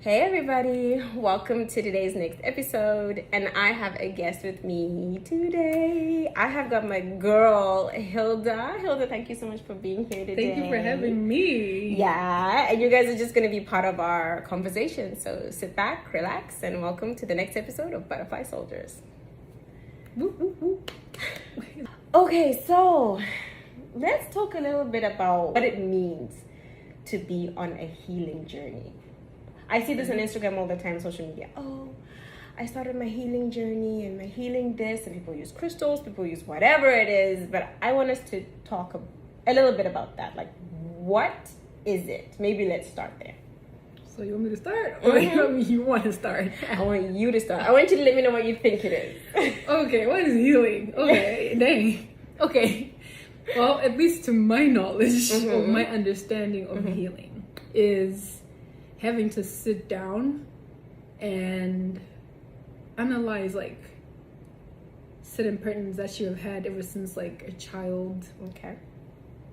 Hey everybody, welcome to today's next episode, and I have a guest with me today. I have got my girl, Hilda. Hilda, thank you so much for being here today. Thank you for having me. Yeah, and you guys are just going to be part of our conversation, so sit back, relax, and welcome to the next episode of Butterfly Soldiers. Whoop, whoop, whoop. Okay, so let's talk a little bit about what it means to be on a healing journey. I see this on Instagram all the time, social media. Oh, I started my healing journey and my healing this, and people use crystals, people use whatever it is, but I want us to talk a little bit about that. Like, what is it? Maybe let's start there. So you want me to start? Or you want to start? I want you to start. I want you to let me know what you think it is. Okay, what is healing? Okay, dang. Okay. Well, at least to my knowledge or my understanding of healing is having to sit down and analyze like certain patterns that you have had ever since like a child. Okay.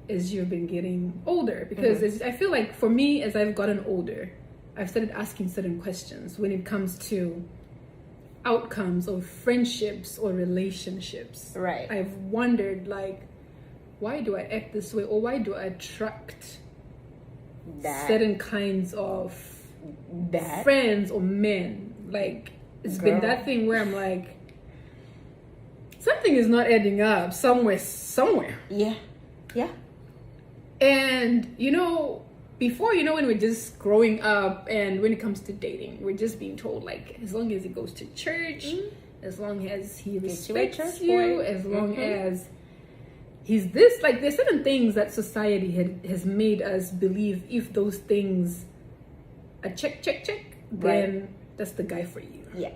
As you've been getting older, because I feel like for me, as I've gotten older, I've started asking certain questions when it comes to outcomes of friendships or relationships. Right. I've wondered like, why do I act this way, or why do I attract certain kinds of friends or men? Like, it's been that thing where I'm like, something is not adding up somewhere. Yeah. And before, when we're just growing up and when it comes to dating, we're just being told like, as long as he goes to church, as long as he respects you, as long as he's this, like, there's certain things that society has made us believe. If those things are check, then that's the guy for you. Yeah.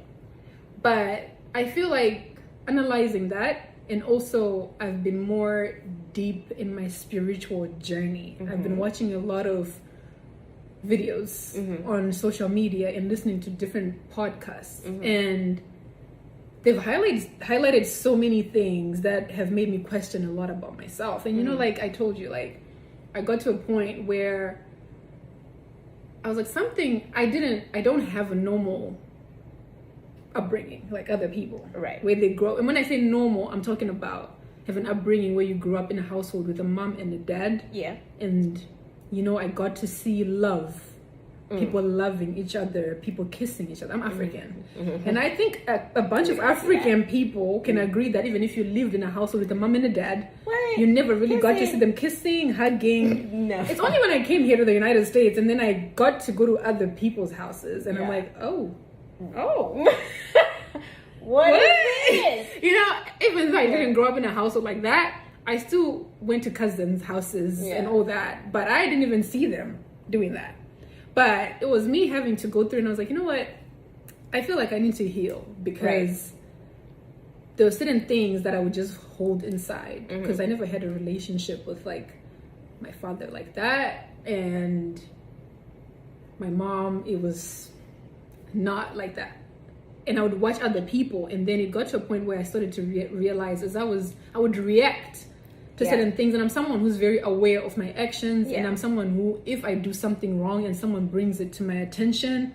But I feel like analyzing that, and also I've been more deep in my spiritual journey. I've been watching a lot of videos on social media and listening to different podcasts, and they've highlighted so many things that have made me question a lot about myself. And like I told you, like I got to a point where I was like, I don't have a normal upbringing like other people, right? Where they grow. And when I say normal, I'm talking about have an upbringing where you grew up in a household with a mom and a dad. Yeah. And I got to see love, people loving each other, people kissing each other. I'm African. And I think a bunch of African people can agree that even if you lived in a household with a mom and a dad, you never really got to see them kissing, hugging. No. It's only when I came here to the United States and then I got to go to other people's houses, and I'm like, oh. What is this? Even though I didn't grow up in a household like that, I still went to cousins' houses and all that, but I didn't even see them doing that. But it was me having to go through, and I was like, you know what? I feel like I need to heal, because there were certain things that I would just hold inside, because I never had a relationship with like my father like that, and my mom, it was not like that. And I would watch other people, and then it got to a point where I started to realize as I would react to certain things, and I'm someone who's very aware of my actions, and I'm someone who, if I do something wrong and someone brings it to my attention,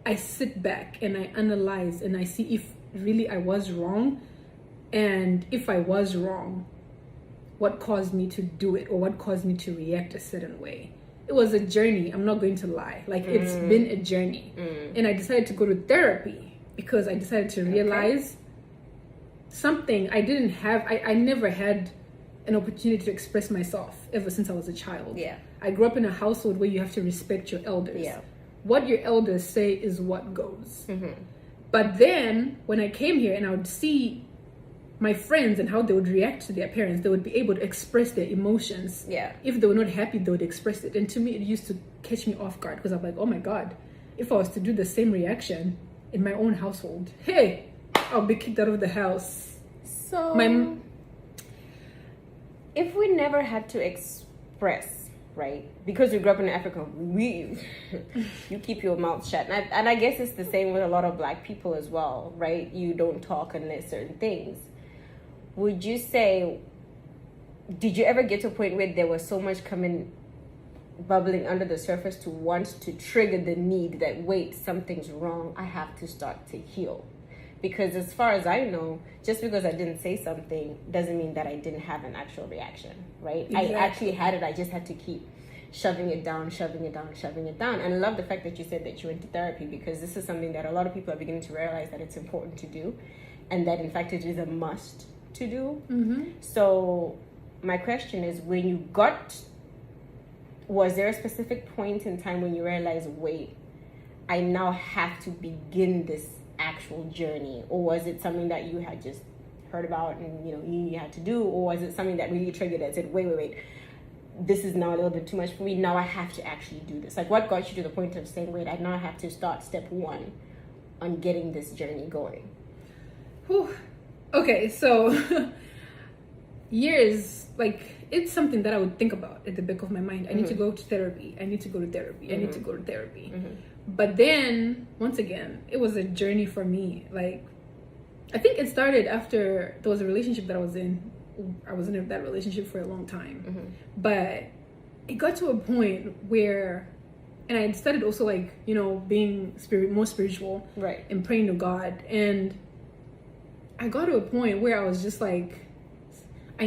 I sit back and I analyze and I see if really I was wrong, and if I was wrong, what caused me to do it, or what caused me to react a certain way. It was a journey, I'm not going to lie. Like, it's been a journey. And I decided to go to therapy because I decided to realize something I didn't have. I never had an opportunity to express myself ever since I was a child. Yeah. I grew up in a household where you have to respect your elders. Yeah. What your elders say is what goes. But then when I came here and I would see my friends and how they would react to their parents, they would be able to express their emotions. Yeah. If they were not happy, they would express it. And to me, it used to catch me off guard, because I'm like, oh my God, if I was to do the same reaction in my own household, hey, I'll be kicked out of the house. So, if we never had to express, right? Because we grew up in Africa, you keep your mouth shut. And I guess it's the same with a lot of Black people as well, right? You don't talk unless certain things. Would you say, did you ever get to a point where there was so much coming bubbling under the surface to want to trigger the need that, wait, something's wrong, I have to start to heal. Because as far as I know, just because I didn't say something doesn't mean that I didn't have an actual reaction, right? Exactly. I actually had it. I just had to keep shoving it down. And I love the fact that you said that you went to therapy, because this is something that a lot of people are beginning to realize that it's important to do, and that in fact it is a must to do. So my question is, when you was there a specific point in time when you realized, wait, I now have to begin this actual journey? Or was it something that you had just heard about and you had to do? Or was it something that really triggered it and said, wait, this is now a little bit too much for me, now I have to actually do this? Like, what got you to the point of saying, wait, I now have to start step one on getting this journey going? Whew. Okay, so years, like, it's something that I would think about at the back of my mind. I need to go to therapy. I need to go to therapy. I need to go to therapy. But then, once again, it was a journey for me. Like, I think it started after there was a relationship that I was in. I was in that relationship for a long time. But it got to a point where, and I started also, like, being more spiritual. Right. And praying to God. And I got to a point where I was just like, I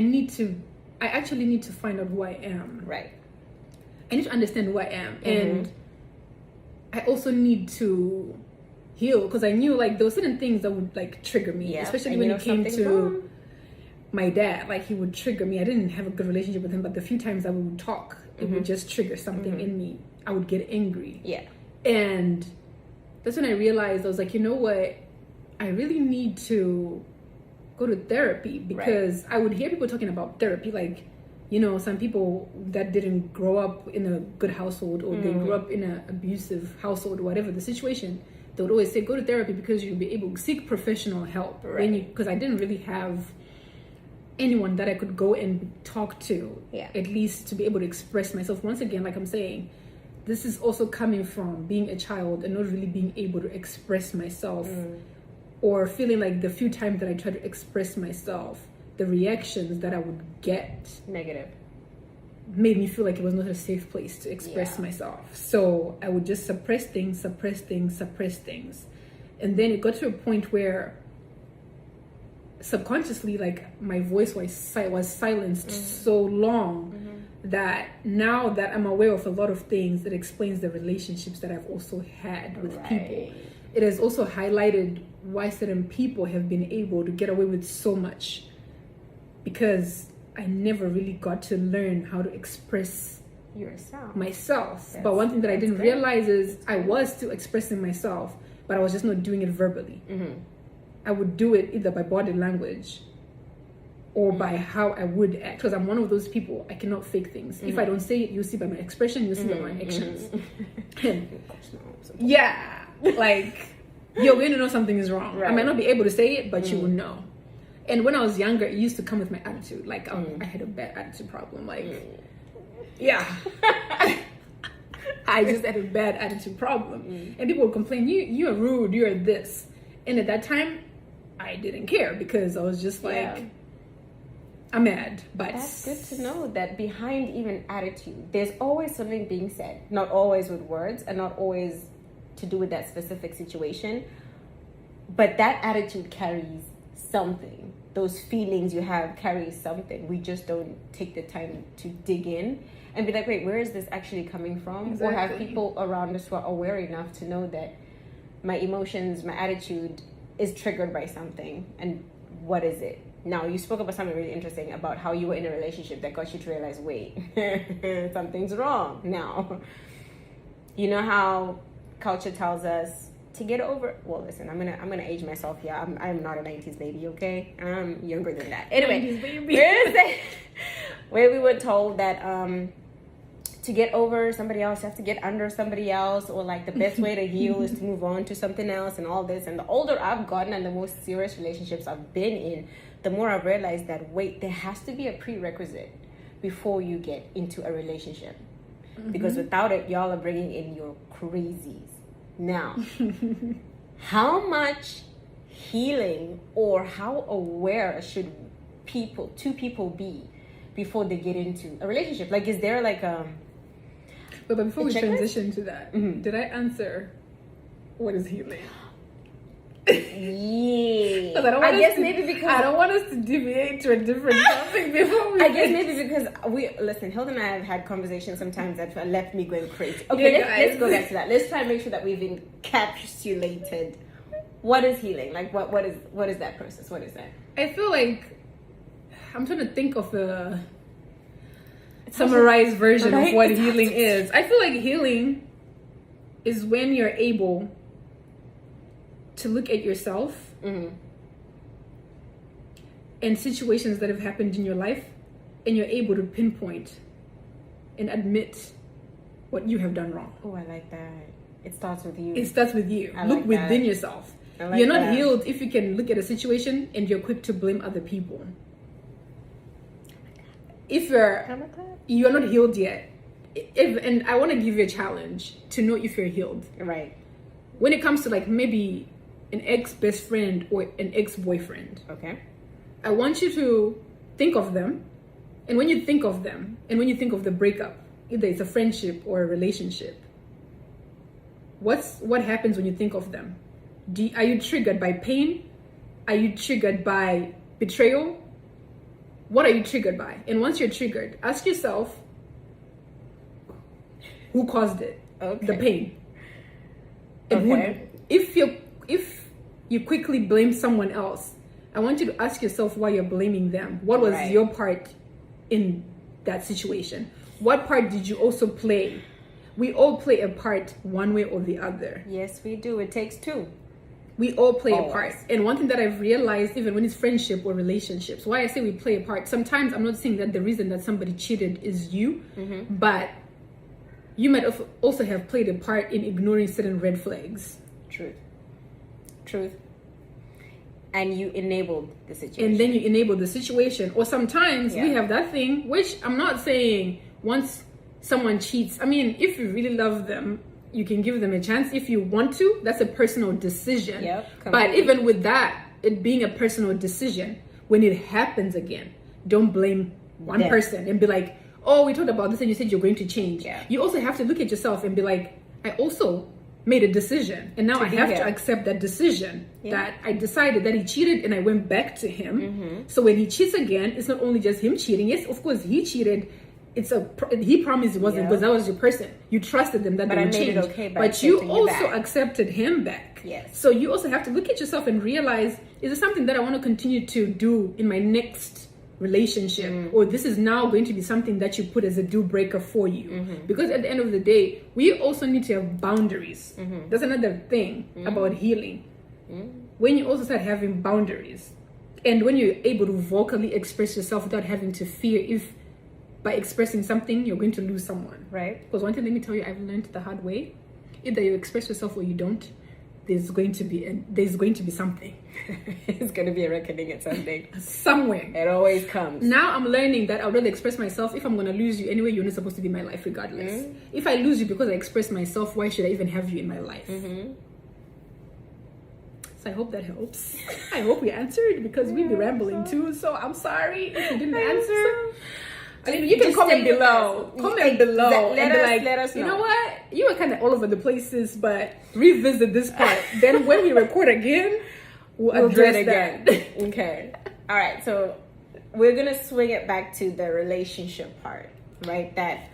actually need to find out who I am. Right. I need to understand who I am. And I also need to heal, because I knew, like, there were certain things that would, like, trigger me, especially when it came to my dad. Like, he would trigger me. I didn't have a good relationship with him, but the few times that we would talk, it would just trigger something in me. I would get angry. Yeah. And that's when I realized, I was like, you know what? I really need to go to therapy, because I would hear people talking about therapy, like, some people that didn't grow up in a good household, or they grew up in an abusive household, or whatever the situation, they would always say, go to therapy because you'll be able to seek professional help. Because I didn't really have anyone that I could go and talk to, at least to be able to express myself. Once again, like I'm saying, this is also coming from being a child and not really being able to express myself, or feeling like the few times that I tried to express myself, the reactions that I would get negative made me feel like it was not a safe place to express myself. So I would just suppress things. And then it got to a point where subconsciously, like, my voice was silenced so long that now that I'm aware of a lot of things, that explains the relationships that I've also had with people. It has also highlighted why certain people have been able to get away with so much, because I never really got to learn how to express myself. But one thing that I didn't realize is I was still expressing myself, but I was just not doing it verbally. I would do it either by body language or by how I would act, because I'm one of those people, I cannot fake things. If I don't say it, you'll see by my expression, you'll see by my actions. Like, you're going to know something is wrong. I might not be able to say it, but you will know. And when I was younger, it used to come with my attitude. Like, I had a bad attitude problem. Like, I just had a bad attitude problem. And people would complain, you're rude, you're this. And at that time, I didn't care, because I was just like, I'm mad. But that's good to know that behind even attitude, there's always something being said. Not always with words, and not always to do with that specific situation. But that attitude carries something. Those feelings you have carry something. We just don't take the time to dig in and be like, wait, where is this actually coming from? Exactly. Or have people around us who are aware enough to know that my emotions, my attitude is triggered by something, and what is it? Now, you spoke about something really interesting about how you were in a relationship that got you to realize, wait, something's wrong now. You know how culture tells us to get over, well, listen, I'm gonna age myself here. I'm not a 90s baby, okay? I'm younger than that. Anyway, where we were told that to get over somebody else, you have to get under somebody else, or like the best way to heal is to move on to something else, and all this. And the older I've gotten and the more serious relationships I've been in, the more I've realized that, wait, there has to be a prerequisite before you get into a relationship. Because without it, y'all are bringing in your crazies. Now, how much healing or how aware should two people be before they get into a relationship? Like, is there like But before we checklist? transition to that, did I answer what is healing? Yeah. I guess maybe because I don't want us to deviate to a different topic before we. I guess maybe because Hilda and I have had conversations sometimes that left me going crazy. Okay, let's go back to that. Let's try and make sure that we've encapsulated what is healing. Like what is that process? What is that? I feel like I'm trying to think of a summarized version of what healing is. I feel like healing is when you're able to look at yourself and situations that have happened in your life, and you're able to pinpoint and admit what you have done wrong. Oh, I like that. It starts with you. It starts with you. Look within yourself. You're not healed if you can look at a situation and you're quick to blame other people. If you're not healed yet, and I want to give you a challenge to know if you're healed. Right. When it comes to like maybe an ex-best friend or an ex-boyfriend. Okay. I want you to think of them. And when you think of them, and when you think of the breakup, either it's a friendship or a relationship, what happens when you think of them? Are you triggered by pain? Are you triggered by betrayal? What are you triggered by? And once you're triggered, ask yourself, who caused it? Okay. The pain. And if you quickly blame someone else, I want you to ask yourself why you're blaming them. What was your part in that situation? What part did you also play? We all play a part one way or the other. Yes, we do. It takes two. We all play a part. And one thing that I've realized, even when it's friendship or relationships, why I say we play a part, sometimes I'm not saying that the reason that somebody cheated is you, but you might also have played a part in ignoring certain red flags. Truth. And you enabled the situation. And then you enable the situation. Or sometimes we have that thing, which I'm not saying once someone cheats. I mean, if you really love them, you can give them a chance. If you want to, that's a personal decision. But even with that, it being a personal decision, when it happens again, don't blame one person and be like, oh, we talked about this and you said you're going to change. You also have to look at yourself and be like, I also made a decision, and now I have to accept that decision, that I decided that he cheated and I went back to him. So when he cheats again, it's not only just him cheating. Yes, of course he cheated. He promised it wasn't, because that was your person. You trusted them that they would change. But you also accepted him back. So you also have to look at yourself and realize, is this something that I want to continue to do in my next relationship, or this is now going to be something that you put as a deal breaker for you? Because at the end of the day, we also need to have boundaries. That's another thing about healing. When you also start having boundaries, and when you're able to vocally express yourself without having to fear if by expressing something you're going to lose someone, right? Because one thing, let me tell you, I've learned the hard way: either you express yourself or you don't. There's going to be something. It's going to be a reckoning at something. Somewhere. It always comes. Now I'm learning that I'd rather express myself. If I'm going to lose you anyway, you're not supposed to be in my life regardless. If I lose you because I express myself, why should I even have you in my life? So I hope that helps. I hope we answered, because we'd be rambling too. So I'm sorry if you didn't answer. You can comment below. Comment below and be like, let us know. You know what? You were kind of all over the places, but revisit this part. Then when we record again, we'll address it again. Okay. All right. So we're going to swing it back to the relationship part, right? That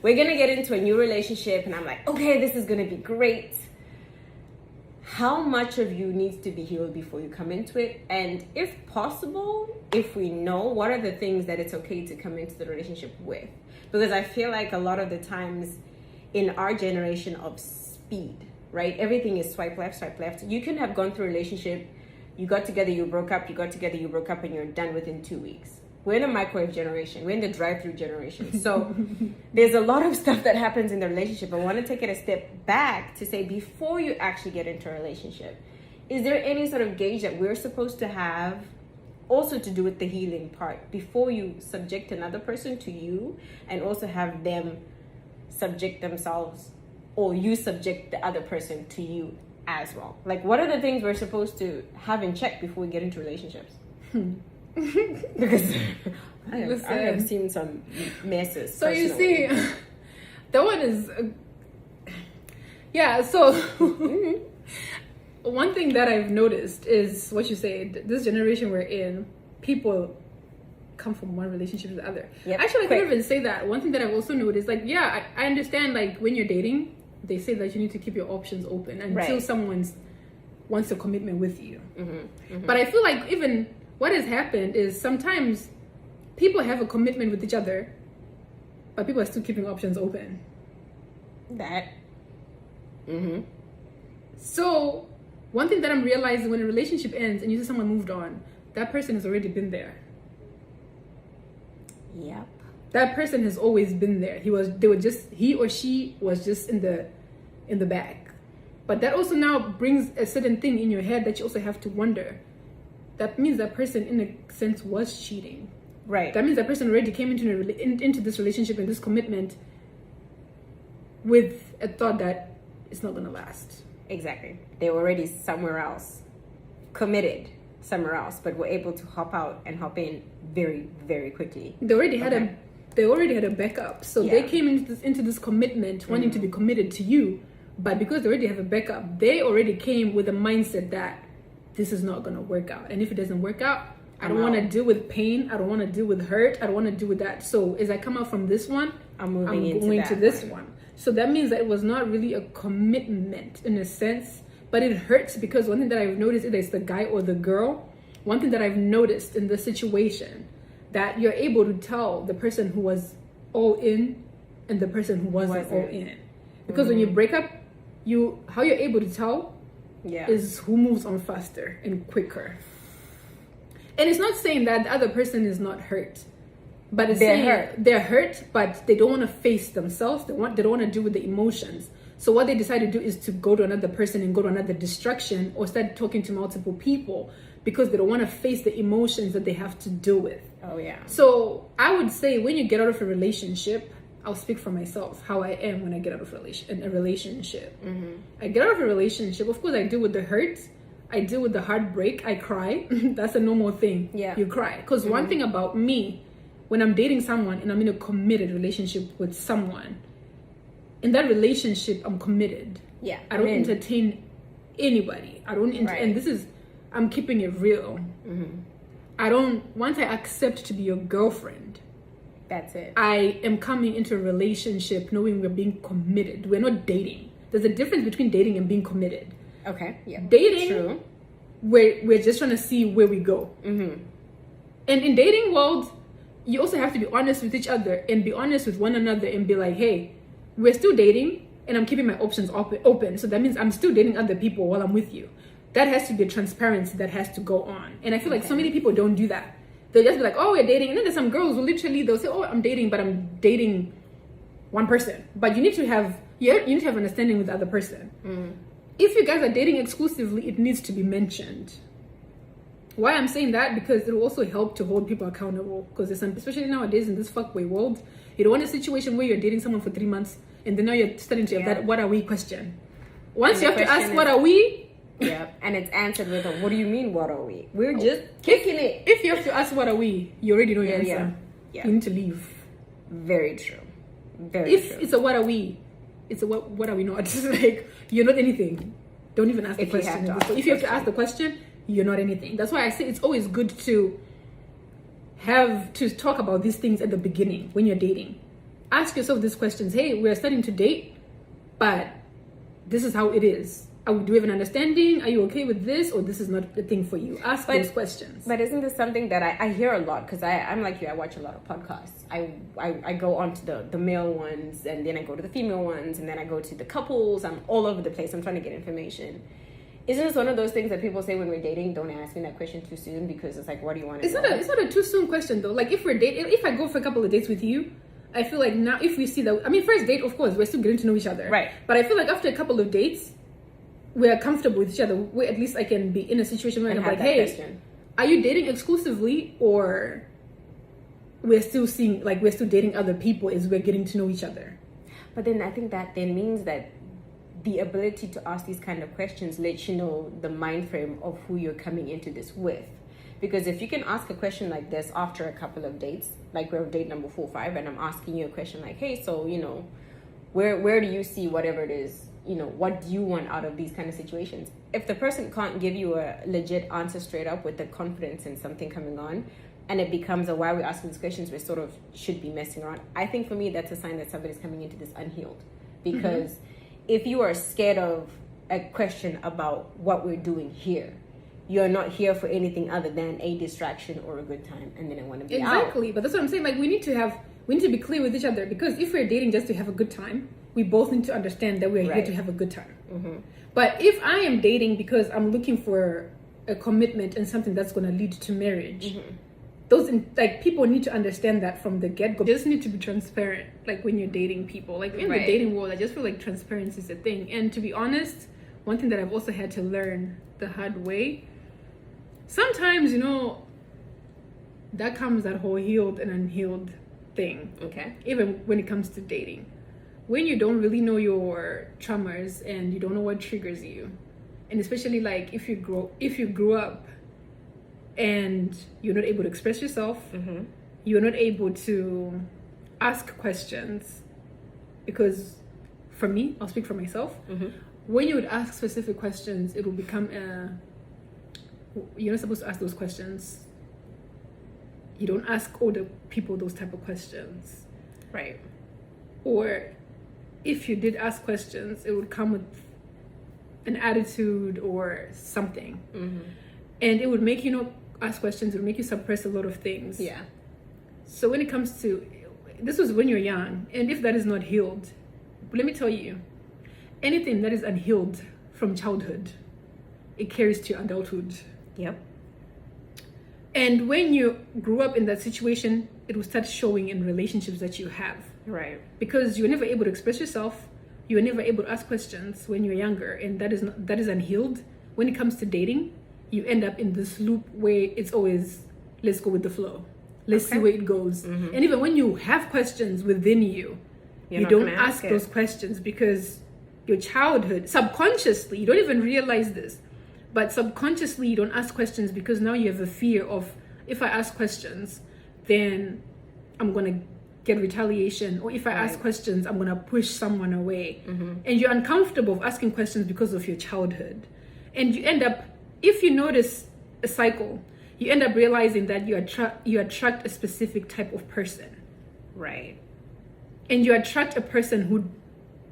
we're going to get into a new relationship, and I'm like, okay, this is going to be great. How much of you needs to be healed before you come into it? And if possible, if we know, what are the things that it's okay to come into the relationship with? Because I feel like a lot of the times in our generation of speed, right? Everything is swipe left, swipe left. You can have gone through a relationship, you got together, you broke up, you got together, you broke up, and you're done within 2 weeks. We're in a microwave generation. We're in the drive-through generation. So there's a lot of stuff that happens in the relationship. I want to take it a step back to say, before you actually get into a relationship, is there any sort of gauge that we're supposed to have also to do with the healing part before you subject another person to you, and also have them subject themselves, or you subject the other person to you as well? Like, what are the things we're supposed to have in check before we get into relationships? Because I have seen some messes. So personally. You see, That one is yeah, so one thing that I've noticed is what you said, this generation we're in, people come from one relationship to the other. Yep. Actually, I can't even say that. One thing that I've also noticed, like, yeah, I understand, like, when you're dating, they say that you need to keep your options open until someone wants a commitment with you. But I feel like even what has happened is sometimes people have a commitment with each other, but people are still keeping options open. So one thing that I'm realizing, when a relationship ends and you see someone moved on, that person has already been there. Yep. That person has always been there. He or she was just in the back. But that also now brings a certain thing in your head that you also have to wonder. That means that person, in a sense, was cheating. Right. That means that person already came into this relationship and this commitment with a thought that it's not gonna last. Exactly. They were already somewhere else, committed somewhere else, but were able to hop out and hop in very, very quickly. They already had a backup, so they came into this commitment wanting to be committed to you, but because they already have a backup, they already came with a mindset that this is not gonna work out, and if it doesn't work out, I don't want to deal with pain. I don't want to deal with hurt. I don't want to deal with that. So as I come out from this one, I'm going to this one. So that means that it was not really a commitment in a sense, but it hurts because one thing that I've noticed, either it's the guy or the girl, one thing that I've noticed in this situation, that you're able to tell the person who was all in and the person who wasn't all in. Because when you break up, how you're able to tell is who moves on faster and quicker. And it's not saying that the other person is not hurt, but it's they're hurt, but they don't want to face themselves. They don't want to deal with the emotions. So what they decide to do is to go to another person and go to another distraction, or start talking to multiple people, because they don't want to face the emotions that they have to deal with. Oh yeah. So I would say, when you get out of a relationship, I'll speak for myself, how I am when I get out of a relationship. I get out of a relationship, of course I deal with the hurt, I deal with the heartbreak, I cry. That's a normal thing. Yeah. You cry. Because one thing about me, when I'm dating someone and I'm in a committed relationship with someone, in that relationship, I'm committed. Yeah. I don't entertain anybody. I don't, and I'm keeping it real. Once I accept to be your girlfriend, that's it. I am coming into a relationship knowing we're being committed. We're not dating. There's a difference between dating and being committed. Okay. Yeah. Dating, true. We're just trying to see where we go. And in dating world, you also have to be honest with each other and be honest with one another and be like, hey, we're still dating and I'm keeping my options open. So that means I'm still dating other people while I'm with you. That has to be a transparency that has to go on. And I feel like so many people don't do that. They'll just be like, oh, we're dating. And then there's some girls who literally, they'll say, oh, I'm dating, but I'm dating one person. But you need to have understanding with the other person. If you guys are dating exclusively, it needs to be mentioned. Why I'm saying that? Because it will also help to hold people accountable. Because especially nowadays in this fuckboy world, you don't want a situation where you're dating someone for 3 months and then now you're starting to have that "what are we" question. Once you have to ask "what are we," and it's answered with a "what do you mean what are we?" We're just kicking it. If you have to ask "what are we," you already know your answer. You need to leave. Very true. If it's a "what are we," it's a what are we not? Like, you're not anything. Don't even ask the question. If you have to ask the question, you're not anything. That's why I say it's always good to talk about these things at the beginning when you're dating. Ask yourself these questions. Hey, we're starting to date, but this is how it is. Do we have an understanding? Are you okay with this, or this is not the thing for you? Ask those questions. But isn't this something that I hear a lot? Because I'm like you, I watch a lot of podcasts. I go on to the male ones, and then I go to the female ones, and then I go to the couples. I'm all over the place. I'm trying to get information. Isn't this one of those things that people say when we're dating? Don't ask me that question too soon, because it's like, what do you want to know? It's not a too soon question though. Like, if we're dating, if I go for a couple of dates with you, I feel like now if we see that, I mean, first date, of course, we're still getting to know each other, right? But I feel like after a couple of dates, we're comfortable with each other. At least I can be in a situation where I'm like, hey, are you dating exclusively, or we're still dating other people as we're getting to know each other? But then I think that then means that the ability to ask these kind of questions lets you know the mind frame of who you're coming into this with. Because if you can ask a question like this after a couple of dates, like we're date number 4 or 5, and I'm asking you a question like, hey, so, Where do you see whatever it is, what do you want out of these kind of situations? If the person can't give you a legit answer straight up with the confidence in something coming on, and it becomes why we're asking these questions, we sort of should be messing around. I think for me, that's a sign that somebody's coming into this unhealed. Because if you are scared of a question about what we're doing here, you're not here for anything other than a distraction or a good time, and then I want to be out. Exactly, but that's what I'm saying. Like, we need to be clear with each other, because if we're dating just to have a good time, we both need to understand that we're here to have a good time. But if I am dating because I'm looking for a commitment and something that's going to lead to marriage, people need to understand that from the get-go. You just need to be transparent, like when you're dating people. Like in the dating world, I just feel like transparency is a thing. And to be honest, one thing that I've also had to learn the hard way, sometimes, that comes that whole healed and unhealed thing. Okay. Even when it comes to dating. When you don't really know your traumas and you don't know what triggers you, and especially like if you grew up and you're not able to express yourself, you're not able to ask questions, because for me, I'll speak for myself, when you would ask specific questions, it will become you're not supposed to ask those questions. You don't ask older people those type of questions. Right. Or if you did ask questions, it would come with an attitude or something. And it would make you not ask questions. It would make you suppress a lot of things. Yeah. So when it comes to, this was when you're young, and if that is not healed, let me tell you, anything that is unhealed from childhood, it carries to adulthood. Yep. And when you grew up in that situation, it will start showing in relationships that you have. Right. Because you were never able to express yourself. You were never able to ask questions when you were younger. And that is unhealed. When it comes to dating, you end up in this loop where it's always, let's go with the flow. Let's see where it goes. And even when you have questions within you, you don't ask those questions, because your childhood, subconsciously, you don't even realize this, but subconsciously you don't ask questions because now you have a fear of, if I ask questions, then I'm going to get retaliation, or if I ask questions, I'm going to push someone away. And you're uncomfortable of asking questions because of your childhood. And you end up, if you notice a cycle, you end up realizing that you attract a specific type of person. Right. And you attract a person who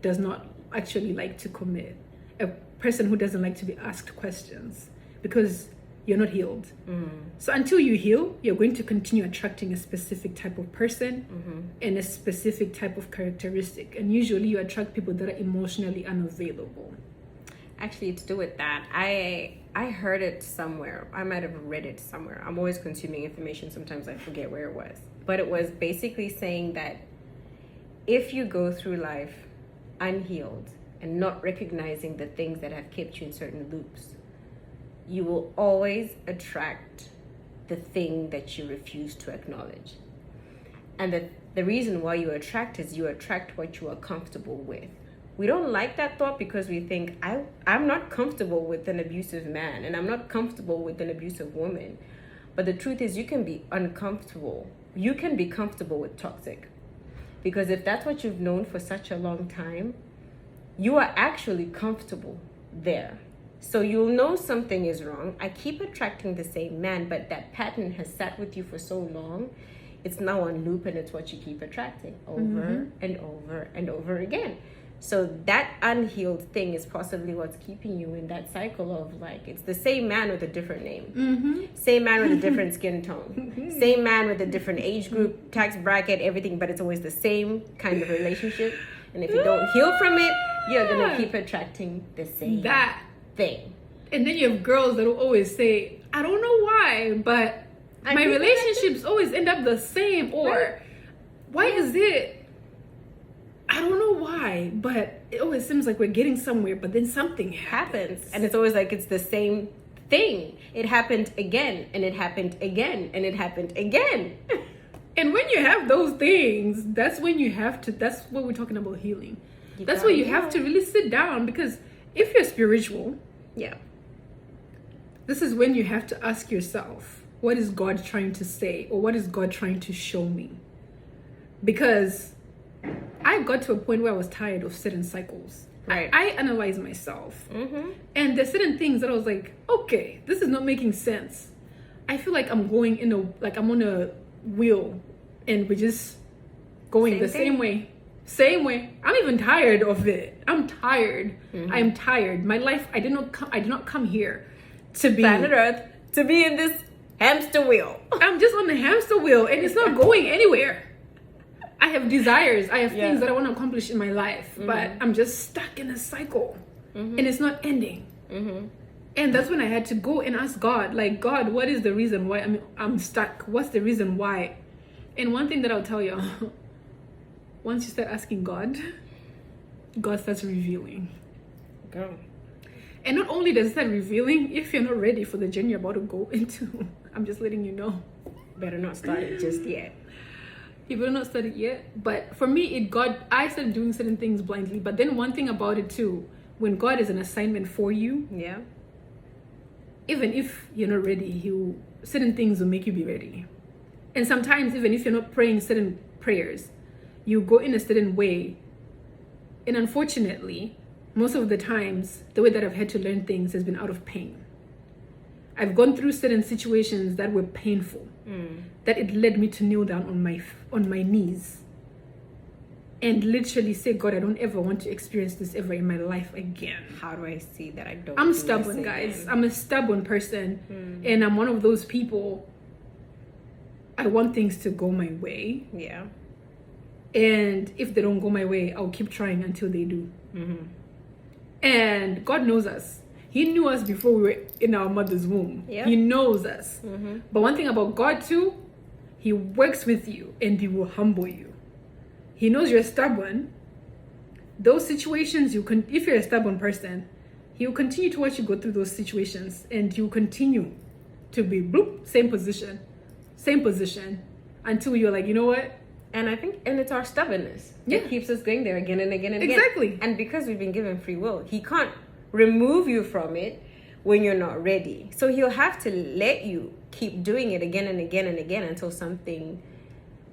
does not actually like to commit, a person who doesn't like to be asked questions, because you're not healed. So until you heal, you're going to continue attracting a specific type of person and a specific type of characteristic. And usually you attract people that are emotionally unavailable. Actually, to do with that, I heard it somewhere. I might have read it somewhere. I'm always consuming information. Sometimes I forget where it was. But it was basically saying that if you go through life unhealed and not recognizing the things that have kept you in certain loops, you will always attract the thing that you refuse to acknowledge. And the reason why you attract is you attract what you are comfortable with. We don't like that thought because we think, I'm not comfortable with an abusive man, and I'm not comfortable with an abusive woman. But the truth is, you can be uncomfortable. You can be comfortable with toxic. Because if that's what you've known for such a long time, you are actually comfortable there. So you'll know something is wrong. I keep attracting the same man, but that pattern has sat with you for so long. It's now on loop, and it's what you keep attracting over and over and over again. So that unhealed thing is possibly what's keeping you in that cycle of, like, it's the same man with a different name, same man with a different skin tone, same man with a different age group, tax bracket, everything, but it's always the same kind of relationship. And if you don't heal from it, you're going to keep attracting the same thing. And then you have girls that will always say, I don't know why, but my relationships always end up the same. Or why is it? I don't know why, but it always seems like we're getting somewhere, but then something happens. And it's always like it's the same thing. It happened again, and it happened again, and it happened again. And when you have those things, that's when you have to, that's what we're talking about healing. That's where you have to really sit down, because if you're spiritual, this is when you have to ask yourself, what is God trying to say? Or what is God trying to show me? Because I got to a point where I was tired of certain cycles. Right. I analyzed myself. Mm-hmm. And there's certain things that I was like, okay, this is not making sense. I feel like I'm going I'm on a wheel and we're just going same way. Same way. I'm even tired of it. I'm tired. Mm-hmm. I'm tired. My life, I did not come here to be planet Earth, to be in this hamster wheel. I'm just on the hamster wheel and it's not going anywhere. I have desires. I have things that I want to accomplish in my life, but I'm just stuck in a cycle and it's not ending. And that's when I had to go and ask God, like, God, what is the reason why I'm stuck? What's the reason why? And one thing that I'll tell you, once you start asking God, God starts revealing. Go. And not only does it start revealing, if you're not ready for the journey you're about to go into, I'm just letting you know. Better not start it just yet. You better not start it yet. But for me, I started doing certain things blindly. But then one thing about it too, when God is an assignment for you, even if you're not ready, certain things will make you be ready. And sometimes even if you're not praying certain prayers, you go in a certain way. And unfortunately, most of the times, the way that I've had to learn things has been out of pain. I've gone through certain situations that were painful, that it led me to kneel down on my knees and literally say, God, I don't ever want to experience this ever in my life again. How do I see that I don't? I'm stubborn, guys. I'm a stubborn person, and I'm one of those people. I want things to go my way. Yeah. And if they don't go my way, I'll keep trying until they do. And God knows us. He knew us before we were in our mother's womb. He knows us. But one thing about God too, He works with you and He will humble you. He knows you're stubborn. Those situations, if you're a stubborn person, He will continue to watch you go through those situations and you continue to be bloop, same position, until you're like, you know what? And I think, and it's our stubbornness that keeps us going there again and again and again. Exactly. And because we've been given free will, He can't remove you from it when you're not ready. So He'll have to let you keep doing it again and again and again until something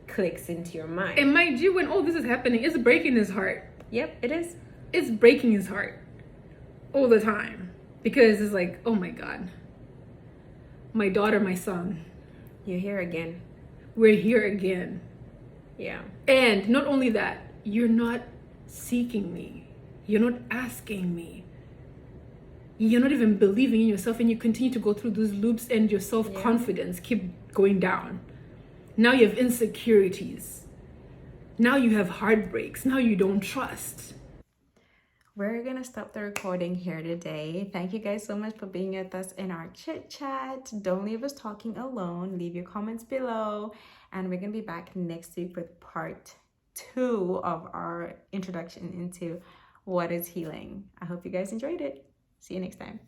clicks into your mind. And mind you, when all this is happening, it's breaking His heart. Yep, it is. It's breaking His heart all the time because it's like, oh my God, my daughter, my son, you're here again. We're here again. Yeah. And not only that, you're not seeking me. You're not asking me. You're not even believing in yourself, and you continue to go through those loops and your self-confidence keep going down. Now you have insecurities. Now you have heartbreaks. Now you don't trust. We're going to stop the recording here today. Thank you guys so much for being with us in our chit chat. Don't leave us talking alone. Leave your comments below. And we're going to be back next week with part 2 of our introduction into what is healing. I hope you guys enjoyed it. See you next time.